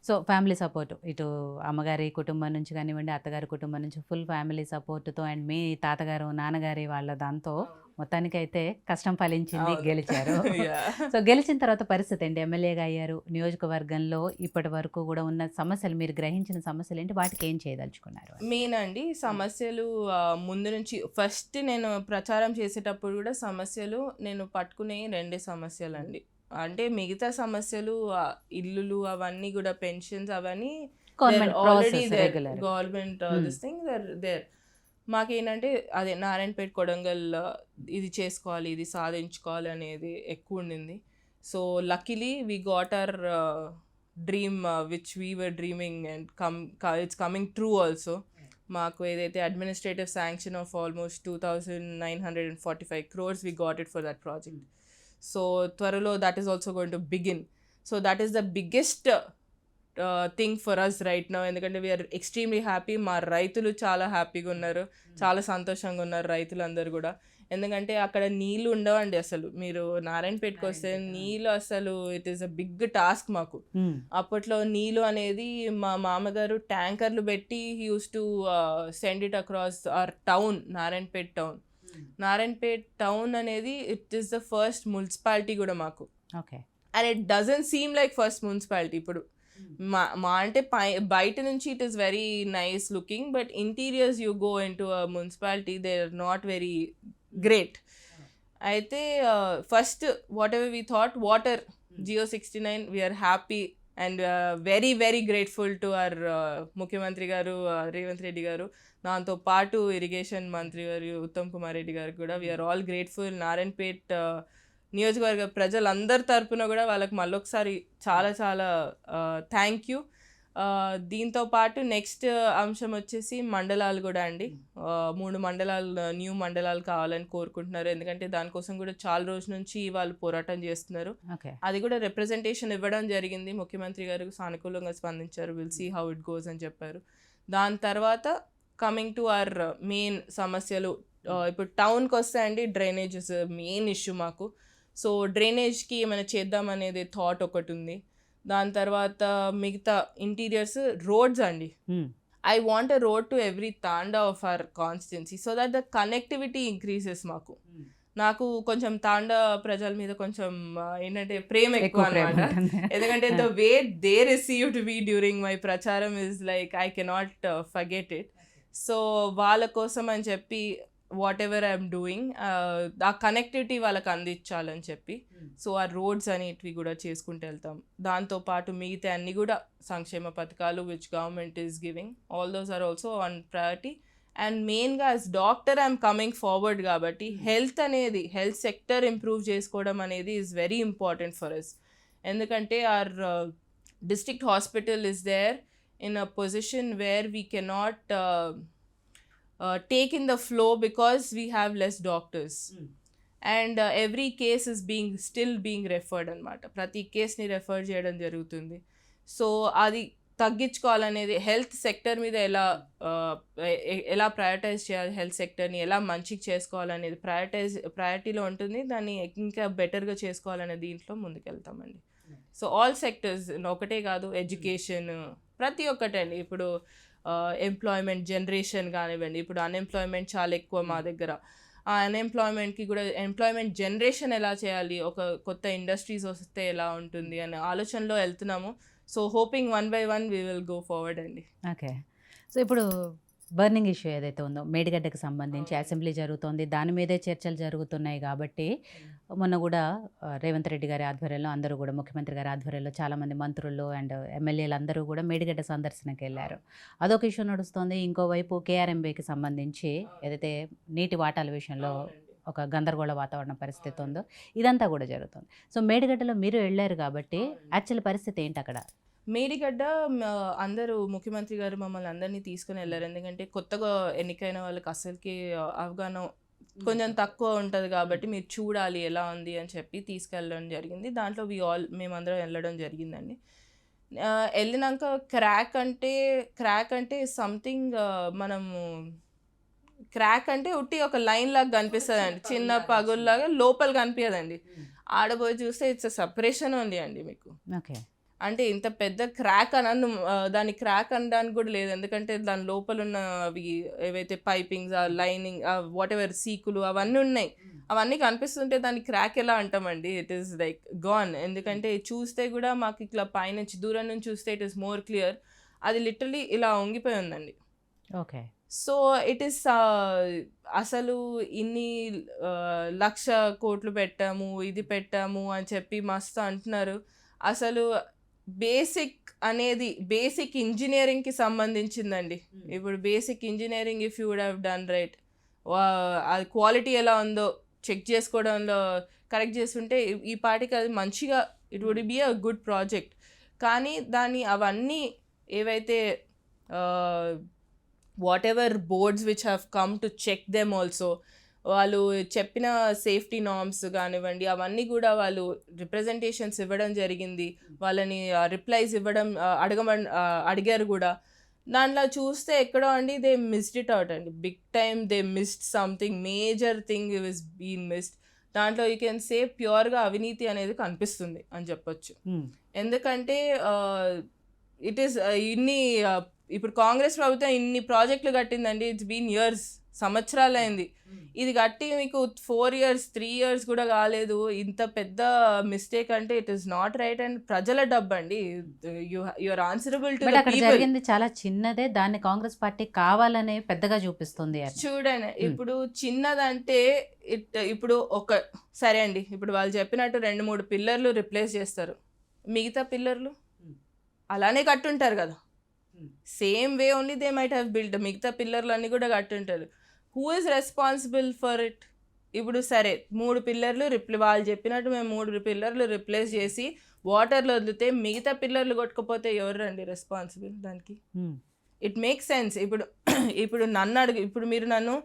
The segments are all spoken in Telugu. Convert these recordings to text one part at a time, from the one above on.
సో ఫ్యామిలీ సపోర్ట్ ఇటు అమ్మగారి కుటుంబం నుంచి కానివ్వండి, అత్తగారి కుటుంబం నుంచి ఫుల్ ఫ్యామిలీ సపోర్ట్‌తో అండ్ మీ తాతగారు, నాన్నగారి వాళ్ళ దాంతో మొత్తానికైతే కష్టం ఫలించింది, అవును. గెలిచారు. యాహ్! సో గెలిచిన తర్వాత పరిస్థితి ఏంటి? ఎమ్మెల్యేగా అయ్యారు. నియోజకవర్గంలో ఇప్పటి వరకు కూడా ఉన్న సమస్యలు మీరు గ్రహించిన సమస్యలేంటి? వాటికి ఏం చేయదలుచుకున్నారు అని? మెయిన్ అండి సమస్యలు ముందు నుంచి ఫస్ట్ నేను ప్రచారం చేసేటప్పుడు కూడా సమస్యలు నేను పట్టుకునే 2 సమస్యలండి. అంటే మిగతా సమస్యలు ఇల్లులు అవన్నీ కూడా పెన్షన్స్ అవన్నీ there government already process there regular. Government this thing there మాకేంటంటే అదే నారాయణపేట కొడంగల్ ఇది చేసుకోవాలి, ఇది సాధించుకోవాలి అనేది ఎక్కువ ఉండింది. So luckily we got our dream which we were dreaming and it's coming true also. మాకు ఏదైతే administrative sanction of almost 2,945 crores we got it for that project. So త్వరలో that is also going to begin. So that is the biggest thing for us right now. ఎందుకంటే వీఆర్ ఎక్స్ట్రీమ్లీ హ్యాపీ. మా రైతులు చాలా హ్యాపీగా ఉన్నారు, చాలా సంతోషంగా ఉన్నారు రైతులందరూ కూడా. ఎందుకంటే అక్కడ నీళ్ళు ఉండవండి అసలు. మీరు నారాయణపేటకి వస్తే నీళ్ళు అసలు it is a big task మాకు. అప్పట్లో నీళ్ళు అనేది మా మామగారు ట్యాంకర్లు పెట్టి used to send it across our town, Narayanpet town. Narayanpet town అనేది it is the first municipality కూడా మాకు. Okay. And it doesn't seem like first municipality. ఇప్పుడు మా అంటే బయట నుంచి it is very nice looking, but interiors you go into a municipality they are not very great. అయితే first what ever we thought water GO 69 we are happy and very very grateful to our ముఖ్యమంత్రి గారు రేవంత్ రెడ్డి గారు. దాంతో పాటు ఇరిగేషన్ మంత్రి గారు ఉత్తమ్ కుమార్ రెడ్డి గారు కూడా వీఆర్ ఆల్ గ్రేట్ఫుల్. నారాయణపేట్ నియోజకవర్గ ప్రజలందరి తరపున కూడా వాళ్ళకి మళ్ళొకసారి చాలా చాలా థ్యాంక్ యూ. దీంతో పాటు నెక్స్ట్ అంశం వచ్చేసి మండలాలు కూడా అండి. 3 మండలాలు న్యూ మండలాలు కావాలని కోరుకుంటున్నారు. ఎందుకంటే దానికోసం కూడా చాలా రోజుల నుంచి వాళ్ళు పోరాటం చేస్తున్నారు. ఓకే. అది కూడా రిప్రజెంటేషన్ ఇవ్వడం జరిగింది. ముఖ్యమంత్రి గారు సానుకూలంగా స్పందించారు. Will see how it goes అని చెప్పారు. దాని తర్వాత కమింగ్ టు అవర్ మెయిన్ సమస్యలు, ఇప్పుడు టౌన్కి వస్తే అండి డ్రైనేజెస్ మెయిన్ ఇష్యూ మాకు. సో డ్రైనేజ్కి ఏమైనా చేద్దామనేది థాట్ ఒకటి ఉంది. దాని తర్వాత మిగతా ఇంటీరియర్స్ రోడ్స్ అండి. I want a road to every tanda of our constituency so that the connectivity increases మాకు. నాకు కొంచెం తాండా ప్రజల మీద కొంచెం ఏంటంటే ప్రేమ ఎక్కువ అనమాట. ఎందుకంటే the way they received me during my ప్రచారం is like I cannot forget it. So వాళ్ళ కోసం అని చెప్పి వాట్ ఎవర్ ఐఎమ్ డూయింగ్ ఆ కనెక్టివిటీ వాళ్ళకి అందించాలని చెప్పి సో ఆ రోడ్స్ అనేటివి కూడా చేసుకుంటూ వెళ్తాం. దాంతోపాటు మిగతా అన్నీ కూడా సంక్షేమ పథకాలు which government is giving all those are also on priority. And మెయిన్గా as doctor I'm coming forward కాబట్టి హెల్త్ అనేది హెల్త్ సెక్టర్ ఇంప్రూవ్ చేసుకోవడం అనేది is very important for us. ఎందుకంటే our district hospital is there in a position where we cannot take in the flow because we have less doctors. And every case is still being referred అనమాట. ప్రతి కేస్ని రెఫర్ చేయడం జరుగుతుంది. సో అది తగ్గించుకోవాలనేది హెల్త్ సెక్టర్ మీద ఎలా ప్రయారిటైజ్ చేయాలి, హెల్త్ సెక్టర్ని ఎలా మంచిగా చేసుకోవాలనేది ప్రయారిటీలో ఉంటుంది. దాన్ని ఇంకా బెటర్గా చేసుకోవాలనే దీంట్లో ముందుకెళ్తామండి. సో ఆల్ సెక్టర్స్ ఒకటే కాదు, ఎడ్యుకేషన్ ప్రతి ఒక్కటండి. ఇప్పుడు ఎంప్లాయ్మెంట్ జనరేషన్ కానివ్వండి, ఇప్పుడు అన్ఎంప్లాయ్మెంట్ చాలా ఎక్కువ మా దగ్గర. ఆ అన్ఎంప్లాయ్మెంట్కి కూడా ఎంప్లాయ్మెంట్ జనరేషన్ ఎలా చేయాలి, ఒక కొత్త ఇండస్ట్రీస్ వస్తే ఎలా ఉంటుంది అనే ఆలోచనలో వెళ్తున్నాము. So hoping 1 by 1 we will go forward అండి. ఓకే. సో ఇప్పుడు బర్నింగ్ ఇష్యూ ఏదైతే ఉందో మేడిగడ్డకు సంబంధించి అసెంబ్లీ జరుగుతోంది, దాని మీదే చర్చలు జరుగుతున్నాయి కాబట్టి మొన్న కూడా రేవంత్ రెడ్డి గారి ఆధ్వర్యంలో అందరూ కూడా ముఖ్యమంత్రి గారి ఆధ్వర్యంలో చాలామంది మంత్రులు అండ్ ఎమ్మెల్యేలు అందరూ కూడా మేడిగడ్డ సందర్శనకి వెళ్ళారు. అదొక ఇష్యూ నడుస్తుంది. ఇంకోవైపు కేఆర్ఎంబీకి సంబంధించి ఏదైతే నీటి వాటాల విషయంలో ఒక గందరగోళ వాతావరణ పరిస్థితి ఉందో ఇదంతా కూడా జరుగుతుంది. సో మేడిగడ్డలో మీరు వెళ్ళారు కాబట్టి యాక్చువల్ పరిస్థితి ఏంటి అక్కడ? మేడిగడ్డ అందరూ ముఖ్యమంత్రి గారు మమ్మల్ని అందరినీ తీసుకుని వెళ్ళారు. ఎందుకంటే కొత్తగా ఎన్నికైన వాళ్ళకి అసలుకి అవగాహన కొంచెం తక్కువ ఉంటుంది కాబట్టి మీరు చూడాలి ఎలా ఉంది అని చెప్పి తీసుకెళ్ళడం జరిగింది. దాంట్లో మేమందరం వెళ్ళడం జరిగిందండి. వెళ్ళినాక క్రాక్ అంటే సంథింగ్ మనము క్రాక్ అంటే ఉట్టి ఒక లైన్ లాగా కనిపిస్తుంది అండి, చిన్న పగుల్లాగా లోపల కనిపించదండి. ఆడబోయి చూస్తే ఇట్స్ సపరేషన్ ఉంది అండి మీకు. ఓకే. అంటే ఇంత పెద్ద క్రాక్ అని దాని క్రాక్ అనడానికి కూడా లేదు, ఎందుకంటే దాని లోపల ఉన్న అవి ఏవైతే పైపింగ్స్ ఆ లైనింగ్ వాట్ ఎవర్ సీకులు అవన్నీ ఉన్నాయి, అవన్నీ కనిపిస్తుంటే దాన్ని క్రాక్ ఎలా అంటామండి. It is like gone. ఎందుకంటే చూస్తే కూడా మాకు ఇట్లా పైనుంచి దూరం నుంచి చూస్తే ఇట్ ఈస్ మోర్ క్లియర్. అది లిటరలీ ఇలా వంగిపోయి ఉందండి. ఓకే. సో ఇట్ ఈస్ అసలు ఇన్ని 1,00,000 కోట్లు పెట్టాము, ఇది పెట్టాము అని చెప్పి మస్తు అంటున్నారు. అసలు బేసిక్ ఇంజనీరింగ్కి సంబంధించిందండి. ఇప్పుడు basic engineering if you would have done right, అది క్వాలిటీ ఎలా ఉందో చెక్ చేసుకోవడంలో కరెక్ట్ చేస్తుంటే ఈ పాటికి అది మంచిగా it would be a good project. కానీ దాన్ని అవన్నీ ఏవైతే what ever boards which have come to check them also, వాళ్ళు చెప్పిన సేఫ్టీ నార్మ్స్ కానివ్వండి అవన్నీ కూడా వాళ్ళు రిప్రజెంటేషన్స్ ఇవ్వడం జరిగింది, వాళ్ళని రిప్లైస్ ఇవ్వడం అడిగారు కూడా. దాంట్లో చూస్తే ఎక్కడో అండి దే మిస్డ్ ఇట్ అవుట్ అండి, big time they missed something major thing is been missed. దాంట్లో యూ కెన్ సే ప్యూర్గా అవినీతి అనేది కనిపిస్తుంది అని చెప్పొచ్చు. ఎందుకంటే ఇట్ ఈస్ ఇప్పుడు కాంగ్రెస్ ప్రభుత్వం ఇన్ని ప్రాజెక్టులు కట్టిందండి. ఇట్స్ బీన్ ఇయర్స్, సంవత్సరాలు అయింది. ఇది కట్టి మీకు 4 years 3 years కూడా కాలేదు. ఇంత పెద్ద మిస్టేక్ అంటే it is not right. And ప్రజల డబ్బు అండి, you are answerable to the people. జరిగింది చాలా చిన్నదే, దాన్ని కాంగ్రెస్ పార్టీ కావాలనే పెద్దగా చూపిస్తుంది. చూడండి ఇప్పుడు చిన్నదంటే ఇప్పుడు సరే అండి, ఇప్పుడు వాళ్ళు చెప్పినట్టు 2-3 పిల్లర్లు రిప్లేస్ చేస్తారు, మిగతా పిల్లర్లు అలానే కట్టుంటారు కదా, same way only they might have build. మిగతా పిల్లర్లు అన్నీ కూడా కట్టుంటారు. Who is responsible for it? ఇప్పుడు సరే 3 పిల్లర్లు వాళ్ళు చెప్పినట్టు మేము 3 పిల్లర్లు రిప్లేస్ చేసి వాటర్లో వదిలితే మిగతా పిల్లర్లు కొట్టుకపోతే ఎవరు రండి రెస్పాన్సిబుల్ దానికి? It make sense. ఇప్పుడు నన్ను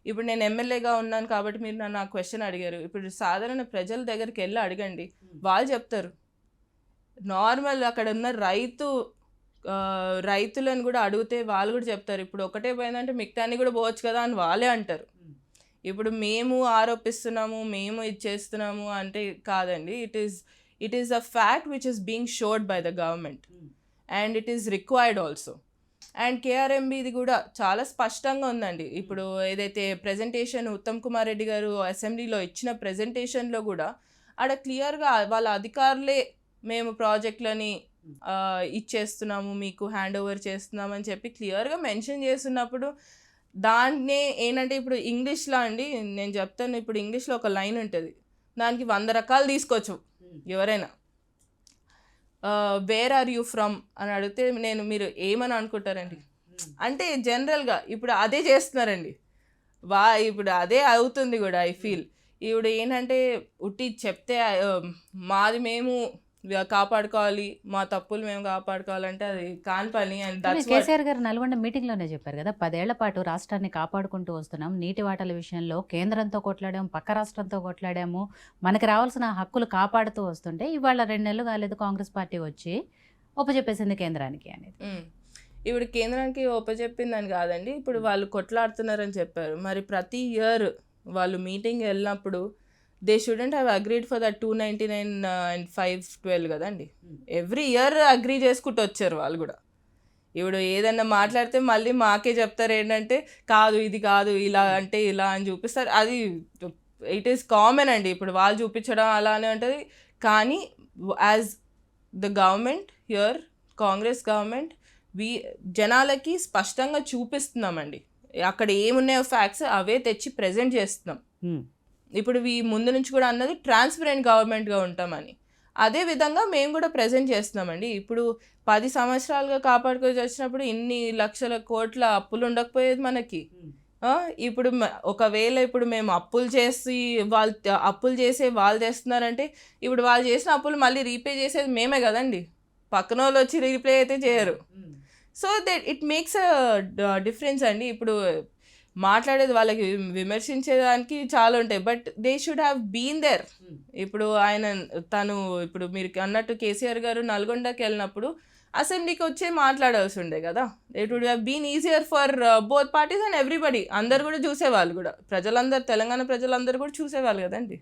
ఇప్పుడు నేను ఎమ్మెల్యేగా ఉన్నాను కాబట్టి మీరు నన్ను ఆ క్వశ్చన్ అడిగారు. ఇప్పుడు సాధారణ ప్రజల దగ్గరికి వెళ్ళి అడగండి, వాళ్ళు చెప్తారు. నార్మల్ అక్కడ ఉన్న రైతులను కూడా అడిగితే వాళ్ళు కూడా చెప్తారు, ఇప్పుడు ఒకటే పోయిందంటే మిగతాన్ని కూడా పోవచ్చు కదా అని వాళ్ళే అంటారు. ఇప్పుడు మేము ఆరోపిస్తున్నాము, మేము ఇది చేస్తున్నాము అంటే కాదండి. It is a fact which is being showed by the government and it is required also. And కేఆర్ఎంబిది కూడా చాలా స్పష్టంగా ఉందండి. ఇప్పుడు ఏదైతే ప్రెజెంటేషన్ ఉత్తమ్ కుమార్ రెడ్డి గారు అసెంబ్లీలో ఇచ్చిన ప్రెజెంటేషన్లో కూడా ఆడ క్లియర్గా వాళ్ళ అధికారులే మేము ప్రాజెక్టులని ఇచ్చేస్తున్నాము, మీకు హ్యాండ్ ఓవర్ చేస్తున్నాము అని చెప్పి క్లియర్గా మెన్షన్ చేస్తున్నప్పుడు దాన్నే ఏంటంటే ఇప్పుడు ఇంగ్లీష్లో అండి నేను చెప్తాను, ఇప్పుడు ఇంగ్లీష్లో ఒక లైన్ ఉంటుంది, దానికి 100 రకాలు తీసుకోవచ్చు ఎవరైనా. వేర్ ఆర్ యూ ఫ్రమ్ అని అడిగితే మీరు ఏమని అనుకుంటారండి? అంటే జనరల్గా ఇప్పుడు అదే చేస్తున్నారండి, ఇప్పుడు అదే అవుతుంది కూడా. ఐ ఫీల్ ఇప్పుడు ఏంటంటే ఉట్టి చెప్తే మాది మేము కాపాడుకోవాలి, మా తప్పులు మేము కాపాడుకోవాలంటే అది కాని పని. అండ్ కేసీఆర్ గారు నల్గొండ మీటింగ్లోనే చెప్పారు కదా, 10 ఏళ్ల పాటు రాష్ట్రాన్ని కాపాడుకుంటూ వస్తున్నాం, నీటి వాటల విషయంలో కేంద్రంతో కొట్లాడాము, పక్క రాష్ట్రంతో కొట్లాడాము, మనకి రావాల్సిన హక్కులు కాపాడుతూ వస్తుంటే ఇవాళ 2 నెలలు కాలేదు కాంగ్రెస్ పార్టీ వచ్చి ఒప్పచెప్పేసింది కేంద్రానికి అనేది. ఇప్పుడు కేంద్రానికి ఒప్పచెప్పిందని కాదండి, ఇప్పుడు వాళ్ళు కొట్లాడుతున్నారని చెప్పారు. మరి ప్రతి ఇయర్ వాళ్ళు మీటింగ్ వెళ్ళినప్పుడు they shouldn't have agreed for that 299 and 512 కదండి. ఎవ్రీ ఇయర్ అగ్రీ చేసుకుంటూ వచ్చారు వాళ్ళు కూడా. ఇప్పుడు ఏదన్నా మాట్లాడితే మళ్ళీ మాకే చెప్తారు ఏంటంటే కాదు ఇది కాదు ఇలా అంటే ఇలా అని చూపిస్తారు. అది ఇట్ ఈస్ కామన్ అండి, ఇప్పుడు వాళ్ళు చూపించడం అలానే ఉంటుంది. కానీ as the government here, Congress government, జనాలకి స్పష్టంగా చూపిస్తున్నామండి. అక్కడ ఏమున్నాయో ఫ్యాక్ట్స్ అవే తెచ్చి ప్రజెంట్ చేస్తున్నాం. ఇప్పుడు ముందు నుంచి కూడా అన్నది ట్రాన్స్పరెంట్ గవర్నమెంట్గా ఉంటామని, అదే విధంగా మేము కూడా ప్రజెంట్ చేస్తున్నామండి. ఇప్పుడు 10 సంవత్సరాలుగా కాపాడుకొని వచ్చినప్పుడు ఇన్ని లక్షల కోట్ల అప్పులు ఉండకపోయేది మనకి. ఇప్పుడు ఒకవేళ ఇప్పుడు మేము అప్పులు చేసి అప్పులు చేసే వాళ్ళు చేస్తున్నారంటే ఇప్పుడు వాళ్ళు చేసిన అప్పులు మళ్ళీ రీపే చేసేది మేమే కదండి, పక్కన వాళ్ళు వచ్చి రీపే అయితే చేయరు. So that it makes a difference అండి. ఇప్పుడు మాట్లాడేది వాళ్ళకి విమర్శించేదానికి చాలా ఉంటాయి, but they should have been there. ఇప్పుడు ఇప్పుడు మీరు అన్నట్టు కేసీఆర్ గారు నల్గొండకి వెళ్ళినప్పుడు అసెంబ్లీకి వచ్చే మాట్లాడాల్సి ఉండే కదా. It would have been easier for both parties and everybody. అందరు కూడా చూసేవాళ్ళు కూడా, ప్రజలందరూ, తెలంగాణ ప్రజలందరూ కూడా చూసేవాళ్ళు కదండి.